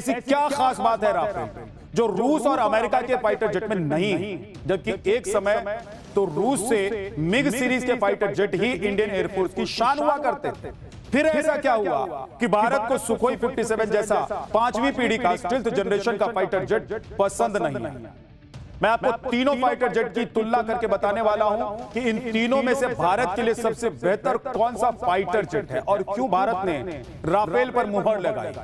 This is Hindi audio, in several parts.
ऐसी क्या खास बात है राफेल जो रूस और अमेरिका के फाइटर जेट में नहीं है? जबकि एक समय तो रूस से मिग सीरीज के फाइटर जेट ही इंडियन एयरफोर्स की शान हुआ करते थे। फिर ऐसा क्या हुआ कि भारत को सुखोई 57 जैसा 5वीं पीढ़ी का स्टील्थ जनरेशन का फाइटर जेट पसंद नहीं है? मैं आपको तीनों फाइटर जेट की तुलना करके बताने वाला हूं कि इन तीनों में से भारत के लिए सबसे बेहतर कौन सा फाइटर जेट है और क्यों भारत ने राफेल पर मुहर लगाई।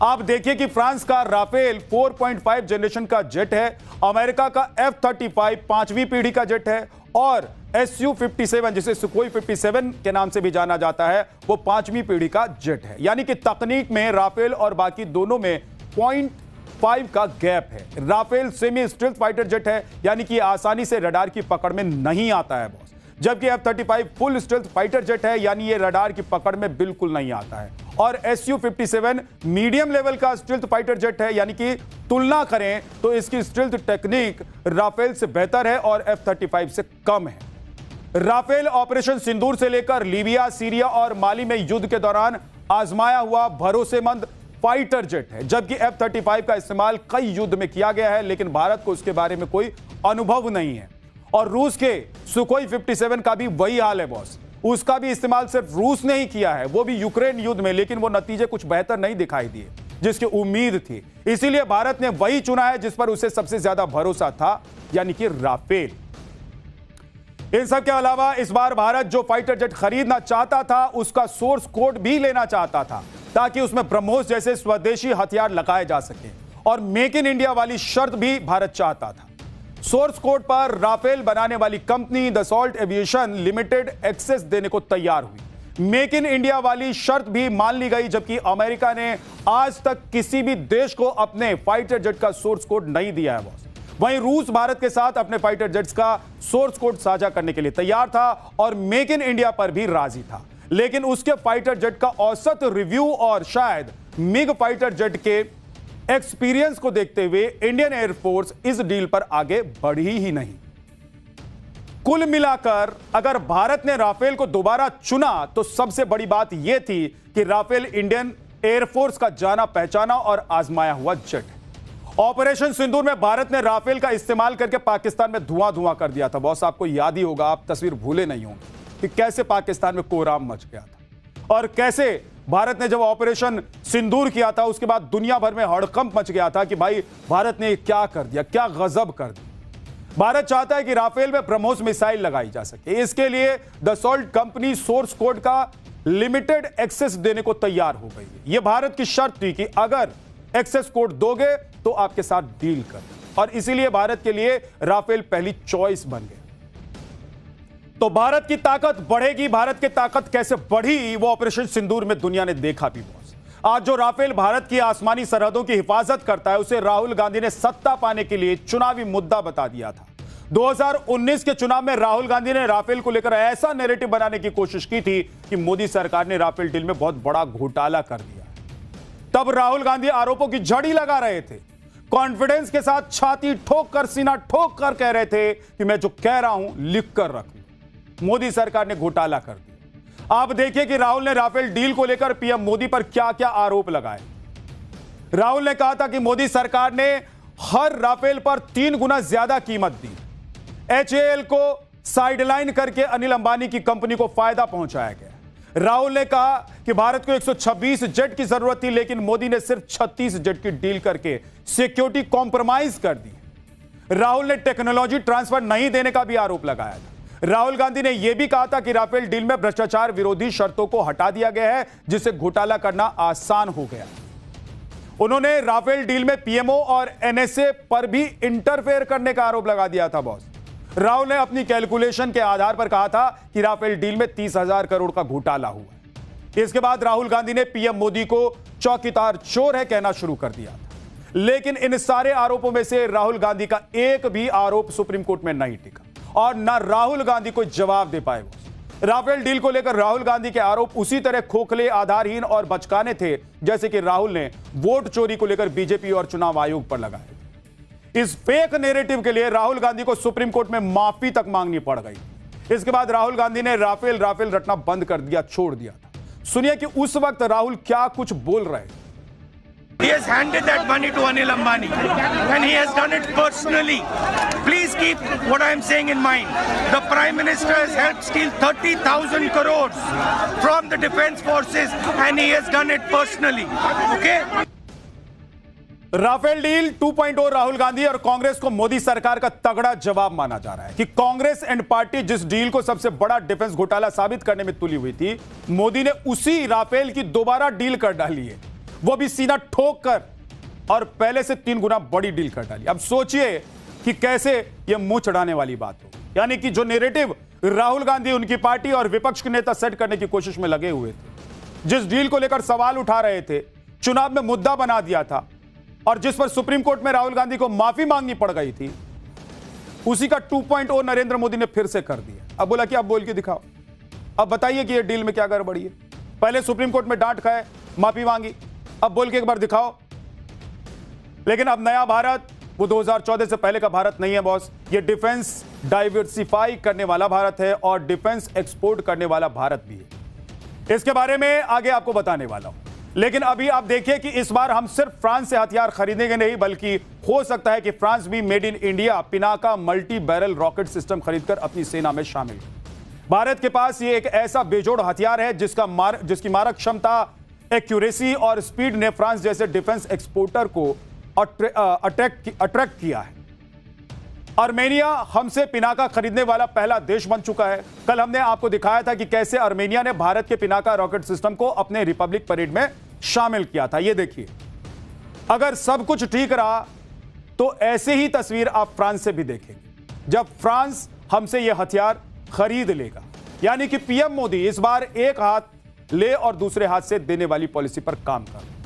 आप देखिए कि फ्रांस का राफेल 4.5 जनरेशन का जेट है, अमेरिका का F-35 5वीं पीढ़ी का जेट है और Su-57 जिसे सुखोई 57 के नाम से भी जाना जाता है वो 5वीं पीढ़ी का जेट है। यानी कि तकनीक में राफेल और बाकी दोनों में 0.5 का गैप है। Rafale semi stealth fighter jet है, यानी कि आसानी से रडार की पकड़ में नहीं आता है बॉस, जबकि F-35 full stealth fighter jet है, यानी ये रडार की पकड़ में बिल्कुल नहीं आता है। और Su-57 मीडियम लेवल का स्टील्थ फाइटर जेट है, यानी कि तुलना करें तो इसकी स्टील्थ टेक्निक राफेल से बेहतर है और F-35 से कम है। राफेल ऑपरेशन सिंदूर से लेकर लीबिया, सीरिया और माली में युद्ध के दौरान आजमाया हुआ भरोसेमंद फाइटर जेट है, जबकि F-35 का इस्तेमाल कई युद्ध में किया गया है लेकिन भारत को उसके बारे में कोई अनुभव नहीं है। और रूस के सुखोई 57 का भी वही हाल है बॉस, उसका भी इस्तेमाल सिर्फ रूस ने ही किया है, वो भी यूक्रेन युद्ध में, लेकिन वो नतीजे कुछ बेहतर नहीं दिखाई दिए जिसकी उम्मीद थी। इसीलिए भारत ने वही चुना है जिस पर उसे सबसे ज्यादा भरोसा था, यानी कि राफेल। इन सब के अलावा इस बार भारत जो फाइटर जेट खरीदना चाहता था उसका सोर्स कोड भी लेना चाहता था ताकि उसमें ब्रह्मोस जैसे स्वदेशी हथियार लगाए जा सके और मेक इन इंडिया वाली शर्त भी भारत चाहता था। सोर्स कोड पर राफेल बनाने वाली company Dassault aviation limited access देने को तैयार हुई। मेक इन इंडिया वाली शर्त भी मान ली गई, जबकि अमेरिका ने आज तक किसी भी देश को अपने फाइटर जेट का सोर्स कोड नहीं दिया है बॉस। वहीं रूस भारत के साथ अपने फाइटर जेट्स का सोर्स कोड साझा करने के लिए तैयार था और मेक इन इंडिया पर भी राजी था, लेकिन उसके फाइटर जेट का औसत रिव्यू और शायद मिग फाइटर जेट के एक्सपीरियंस को देखते हुए इंडियन एयरफोर्स इस डील पर आगे बढ़ी ही नहीं। कुल मिलाकर अगर भारत ने राफेल को दोबारा चुना तो सबसे बड़ी बात यह थी कि राफेल इंडियन एयरफोर्स का जाना पहचाना और आजमाया हुआ जेट है। ऑपरेशन सिंदूर में भारत ने राफेल का इस्तेमाल करके पाकिस्तान में धुआं धुआं कर दिया था बॉस। आपको याद ही होगा, आप तस्वीर भूले नहीं होंगे कि कैसे पाकिस्तान में कोहराम मच गया था और कैसे भारत ने जब ऑपरेशन सिंदूर किया था उसके बाद दुनिया भर में हड़कंप मच गया था कि भाई भारत ने क्या कर दिया, क्या गजब कर दिया। भारत चाहता है कि राफेल में ब्रह्मोस मिसाइल लगाई जा सके। इसके लिए दसॉल्ट कंपनी सोर्स कोड का लिमिटेड एक्सेस देने को तैयार हो गई है। यह भारत की शर्त थी कि अगर एक्सेस कोड दोगे तो आपके साथ डील कर, और इसीलिए भारत के लिए राफेल पहली चॉइस बन गया। तो भारत की ताकत बढ़ेगी। भारत की ताकत कैसे बढ़ी वो ऑपरेशन सिंदूर में दुनिया ने देखा भी बॉस। आज जो राफेल भारत की आसमानी सरहदों की हिफाजत करता है उसे राहुल गांधी ने सत्ता पाने के लिए चुनावी मुद्दा बता दिया था। 2019 के चुनाव में राहुल गांधी ने राफेल को लेकर ऐसा नैरेटिव बनाने की कोशिश की थी कि मोदी सरकार ने राफेल डील में बहुत बड़ा घोटाला कर दिया। तब राहुल गांधी आरोपों की झड़ी लगा रहे थे, कॉन्फिडेंस के साथ छाती ठोक कर, सीना ठोक कर कह रहे थे कि मैं जो कह रहा हूं लिख कर रख लो। मोदी सरकार ने घोटाला कर दिया। आप देखिए कि राहुल ने राफेल डील को लेकर पीएम मोदी पर क्या क्या आरोप लगाए। राहुल ने कहा था कि मोदी सरकार ने हर राफेल पर 3 गुना ज्यादा कीमत दी। HAL को साइडलाइन करके अनिल अंबानी की कंपनी को फायदा पहुंचाया गया। राहुल ने कहा कि भारत को 126 जेट की जरूरत थी, लेकिन मोदी ने सिर्फ 36 जेट की डील करके सिक्योरिटी कॉम्प्रोमाइज कर दी। राहुल ने टेक्नोलॉजी ट्रांसफर नहीं देने का भी आरोप लगाया था। राहुल गांधी ने यह भी कहा था कि राफेल डील में भ्रष्टाचार विरोधी शर्तों को हटा दिया गया है, जिससे घोटाला करना आसान हो गया। उन्होंने राफेल डील में पीएमओ और NSA पर भी इंटरफेयर करने का आरोप लगा दिया था बॉस। राहुल ने अपनी कैलकुलेशन के आधार पर कहा था कि राफेल डील में 30,000 करोड़ का घोटाला हुआ। इसके बाद राहुल गांधी ने पीएम मोदी को चौकीदार चोर है कहना शुरू कर दिया था। लेकिन इन सारे आरोपों में से राहुल गांधी का एक भी आरोप सुप्रीम कोर्ट में नहीं टिका और ना राहुल गांधी कोई जवाब दे पाए। राफेल डील को लेकर राहुल गांधी के आरोप उसी तरह खोखले, आधारहीन और बचकाने थे जैसे कि राहुल ने वोट चोरी को लेकर बीजेपी और चुनाव आयोग पर लगाए। इस फेक नैरेटिव के लिए राहुल गांधी को सुप्रीम कोर्ट में माफी तक मांगनी पड़ गई। इसके बाद राहुल गांधी ने राफेल रटना बंद कर दिया, छोड़ दिया था। सुनिए कि उस वक्त राहुल क्या कुछ बोल रहे हैं। He has handed that money to Anil Ambani and he has done it personally. Please keep what I am saying in mind. The Prime Minister has helped steal 30,000 crores from the defense forces and he has done it personally. Okay? Rafale deal 2.0 Rahul Gandhi और कांग्रेस को मोदी सरकार का तगड़ा जवाब माना जा रहा है कि कांग्रेस एंड पार्टी जिस डील को सबसे बड़ा डिफेंस घोटाला साबित करने में तुली हुई थी, मोदी ने उसी राफेल की दोबारा डील कर डाली है, वो भी सीधा ठोक कर, और पहले से 3 गुना बड़ी डील कर डाली। अब सोचिए कि कैसे यह मुंह चढ़ाने वाली बात हो, यानी कि जो नैरेटिव राहुल गांधी, उनकी पार्टी और विपक्ष के नेता सेट करने की कोशिश में लगे हुए थे, जिस डील को लेकर सवाल उठा रहे थे, चुनाव में मुद्दा बना दिया था और जिस पर सुप्रीम कोर्ट में राहुल गांधी को माफी मांगनी पड़ गई थी, उसी का 2.0 नरेंद्र मोदी ने फिर से कर दिया। अब बोला कि अब बोल के दिखाओ, अब बताइए कि ये डील में क्या गड़बड़ी है। पहले सुप्रीम कोर्ट में डांट खाए, माफी मांगी, अब बोल के एक बार दिखाओ। लेकिन अब नया भारत वो 2014 से पहले का भारत नहीं है बॉस, ये डिफेंस डाइवर्सिफाई करने वाला भारत है और डिफेंस एक्सपोर्ट करने वाला भारत भी है। इसके बारे में आगे आपको बताने वाला हूं, लेकिन अभी आप देखिए कि इस बार हम सिर्फ फ्रांस से हथियार खरीदेंगे नहीं, बल्कि हो सकता है कि फ्रांस भी made in India Pinaka multi barrel rocket system खरीदकर अपनी सेना में शामिल हो। भारत के पास ये एक ऐसा बेजोड़ हथियार है जिसकी मारक क्षमता, एक्यूरेसी और स्पीड ने फ्रांस जैसे डिफेंस एक्सपोर्टर को अट्रैक्ट किया है। आर्मेनिया हमसे पिनाका खरीदने वाला पहला देश बन चुका है। कल हमने आपको दिखाया था कि कैसे आर्मेनिया ने भारत के पिनाका रॉकेट सिस्टम को अपने रिपब्लिक परेड में शामिल किया था। यह देखिए, अगर सब कुछ ठीक रहा तो ऐसे ही तस्वीर आप फ्रांस से भी देखेंगे जब फ्रांस हमसे यह हथियार खरीद लेगा। यानी कि पीएम मोदी इस बार एक हाथ ले और दूसरे हाथ से देने वाली पॉलिसी पर काम कर रहे हैं।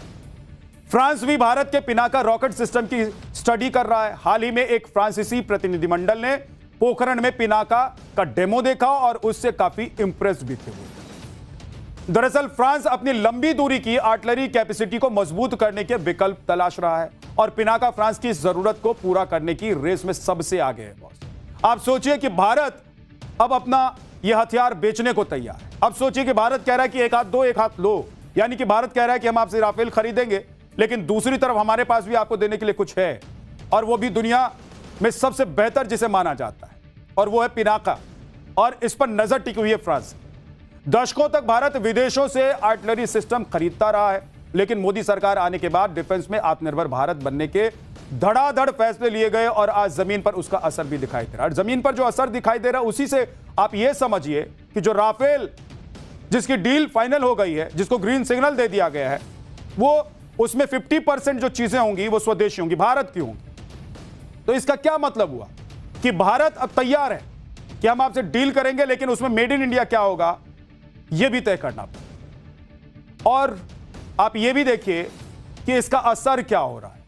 फ्रांस भी भारत के पिनाका रॉकेट सिस्टम की स्टडी कर रहा है। हाल ही में एक फ्रांसीसी प्रतिनिधिमंडल ने पोखरण में पिनाका का डेमो देखा और उससे काफी इंप्रेस भी थे वो। दरअसल फ्रांस अपनी लंबी दूरी की आर्टिलरी कैपेसिटी को मजबूत करने के विकल्प तलाश रहा है और पिनाका फ्रांस की जरूरत को पूरा करने की रेस में सबसे आगे है बॉस। आप सोचिए कि भारत अब अपना यह हथियार बेचने को तैयार है। अब सोचिए कि भारत कह रहा है कि एक हाथ दो एक हाथ लो, यानी कि भारत कह रहा है कि हम आपसे राफेल खरीदेंगे, लेकिन दूसरी तरफ हमारे पास भी आपको देने के लिए कुछ है, और वो भी दुनिया में सबसे बेहतर जिसे माना जाता है, और वो है पिनाका। और इस पर नजर टिकी हुई है फ्रांस। दशकों तक भारत विदेशों से आर्टिलरी सिस्टम खरीदता रहा है, लेकिन मोदी सरकार आने के बाद डिफेंस में आत्मनिर्भर भारत बनने के धड़ाधड़ फैसले लिए गए और आज जमीन पर उसका असर भी दिखाई दे रहा है। जमीन पर जो असर दिखाई दे रहा है उसी से आप यह समझिए कि जो राफेल जिसकी डील फाइनल हो गई है, जिसको ग्रीन सिग्नल दे दिया गया है, वो उसमें 50% जो चीजें होंगी वो स्वदेशी होंगी, भारत की होंगी। तो इसका क्या मतलब हुआ कि भारत अब तैयार है कि हम आपसे डील करेंगे, लेकिन उसमें मेड इन इंडिया क्या होगा यह भी तय करना पड़ेगा। और आप यह भी देखिए कि इसका असर क्या हो रहा है।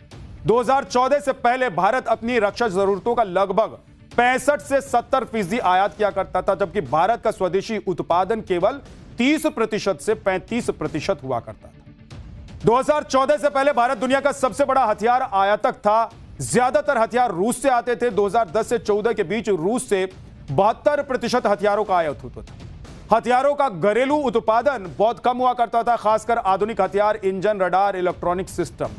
2014 से पहले भारत अपनी रक्षा जरूरतों का लगभग 65 से 70% आयात किया करता था, जबकि भारत का स्वदेशी उत्पादन केवल 30% से 35% हुआ करता था। 2014 से पहले भारत दुनिया का सबसे बड़ा हथियार आयातक था। ज्यादातर हथियार रूस से आते थे। 2010 से 14 के बीच रूस से 72% हथियारों का आयात होता था। हथियारों का घरेलू उत्पादन बहुत कम हुआ करता था, खासकर आधुनिक हथियार, इंजन, रडार, इलेक्ट्रॉनिक सिस्टम।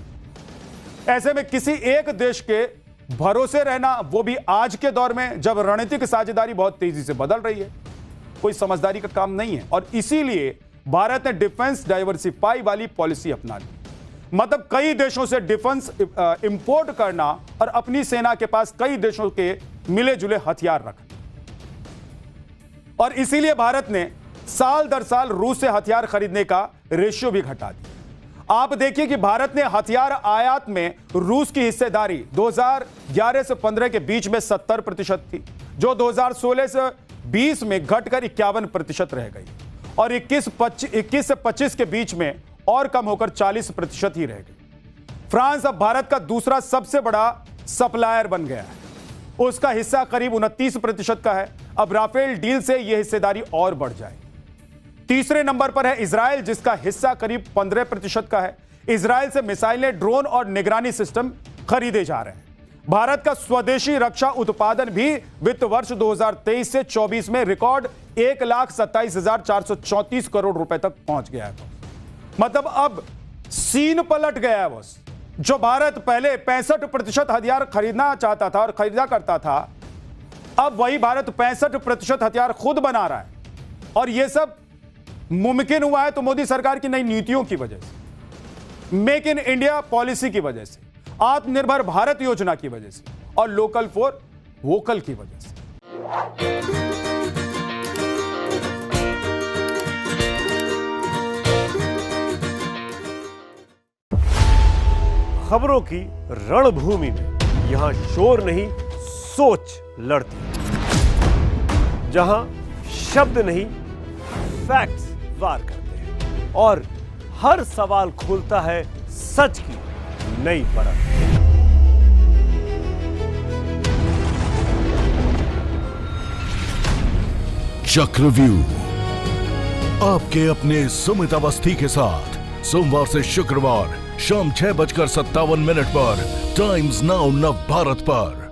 ऐसे में किसी एक देश के भरोसे रहना, वो भी आज के दौर में जब रणनीतिक साझेदारी बहुत तेजी से बदल रही है, कोई समझदारी का काम नहीं है। और इसीलिए भारत ने डिफेंस डाइवर्सिफाई वाली पॉलिसी अपना ली। मतलब कई देशों से डिफेंस इंपोर्ट करना और अपनी सेना के पास कई देशों के मिले जुले हथियार रखना। और इसीलिए भारत ने साल दर साल रूस से हथियार खरीदने का रेशियो भी घटा दिया। आप देखिए कि भारत ने हथियार आयात में रूस की हिस्सेदारी 2011 से 15 के बीच में 70% थी, जो 2016 से 20 में घटकर 51% रह गई, और 21 से 25 के बीच में और कम होकर 40% ही रह गई। फ्रांस अब भारत का दूसरा सबसे बड़ा सप्लायर बन गया है। उसका हिस्सा करीब 29% का है। अब राफेल डील से यह हिस्सेदारी और बढ़ जाएगी। तीसरे नंबर पर है इजराइल, जिसका हिस्सा करीब 15% का है। इजराइल से मिसाइलें, ड्रोन और निगरानी सिस्टम खरीदे जा रहे हैं। भारत का स्वदेशी रक्षा उत्पादन भी वित्त वर्ष 2023 से 24 में रिकॉर्ड 1,27,434 करोड़ रुपए तक पहुंच गया है। मतलब अब सीन पलट गया है बॉस। जो भारत पहले 65% हथियार खरीदना चाहता था और खरीदा करता था, अब वही भारत 65% हथियार खुद बना रहा है। और यह सब मुमकिन हुआ है तो मोदी सरकार की नई नीतियों की वजह से, मेक इन इंडिया पॉलिसी की वजह से, आत्मनिर्भर भारत योजना की वजह से और लोकल फॉर वोकल की वजह से। खबरों की रणभूमि में यहां शोर नहीं सोच लड़ती है, जहां शब्द नहीं फैक्ट्स वार करते हैं और हर सवाल खोलता है सच की नई परत। चक्रव्यूह आपके अपने सुमित अवस्थी के साथ सोमवार से शुक्रवार शाम 6:57 पर टाइम्स नाउ नव भारत पर।